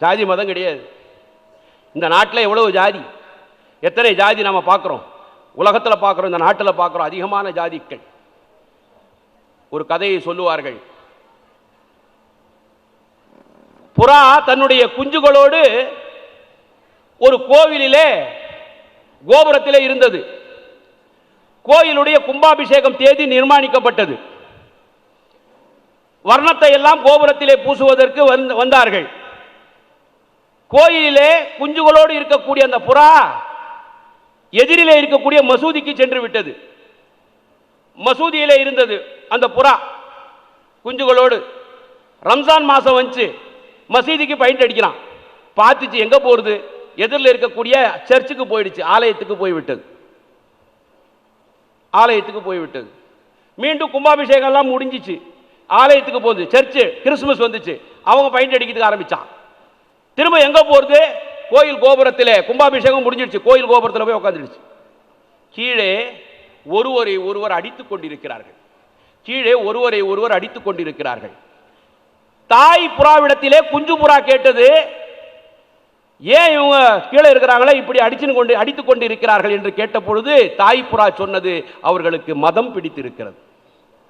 ஜாதி மதம் கிடையாது. இந்த நாட்டில் எவ்வளவு ஜாதி, எத்தனை ஜாதி நம்ம பார்க்குறோம், உலகத்தில் பார்க்குறோம், இந்த நாட்டில் பார்க்குறோம், அதிகமான ஜாதிகள். ஒரு கதையை சொல்லுவார்கள். புறா தன்னுடைய குஞ்சுகளோடு ஒரு கோவிலிலே கோபுரத்திலே இருந்தது. கோயிலுடைய கும்பாபிஷேகம் தேதி நிர்மாணிக்கப்பட்டது. வர்ணத்தை எல்லாம் கோபுரத்திலே பூசுவதற்கு வந்தார்கள். கோயிலிலே குஞ்சுகளோடு இருக்கக்கூடிய அந்த புறா எதிரிலே இருக்கக்கூடிய மசூதிக்கு சென்று விட்டது. மசூதியிலே இருந்தது அந்த புறா குஞ்சுகளோடு. ரம்ஜான் மாசம் வந்துச்சு, மசூதிக்கு பெயிண்ட் அடிக்கிறான். பார்த்துச்சு, எங்க போறது, எதிரில் இருக்கக்கூடிய சர்ச்சுக்கு போயிடுச்சு, ஆலயத்துக்கு போய்விட்டது. ஆலயத்துக்கு போய்விட்டது. மீண்டும் கும்பாபிஷேகம் எல்லாம் முடிஞ்சிச்சு, ஆலயத்துக்கு போகுது. சர்ச்சு கிறிஸ்துமஸ் வந்துச்சு, அவங்க பெயிண்ட் அடிக்கிறதுக்கு ஆரம்பிச்சான். திரும்ப எங்க போறது, கோயில் கோபுரத்தில் கும்பாபிஷேகம் முடிஞ்சிடுச்சு, கோயில் கோபுரத்தில் போய் உட்காந்துடுச்சு. கீழே ஒருவரை ஒருவர் அடித்துக் கொண்டிருக்கிறார்கள். கீழே ஒருவரை ஒருவர் அடித்துக் கொண்டிருக்கிறார்கள். தாய் புறாவிடத்திலே குஞ்சு புறா கேட்டது, ஏன் இவங்க கீழே இருக்கிறாங்களே இப்படி அடித்துக் கொண்டு இருக்கிறார்கள் என்று கேட்ட பொழுது தாய் புறா சொன்னது, அவர்களுக்கு மதம் பிடித்திருக்கிறது.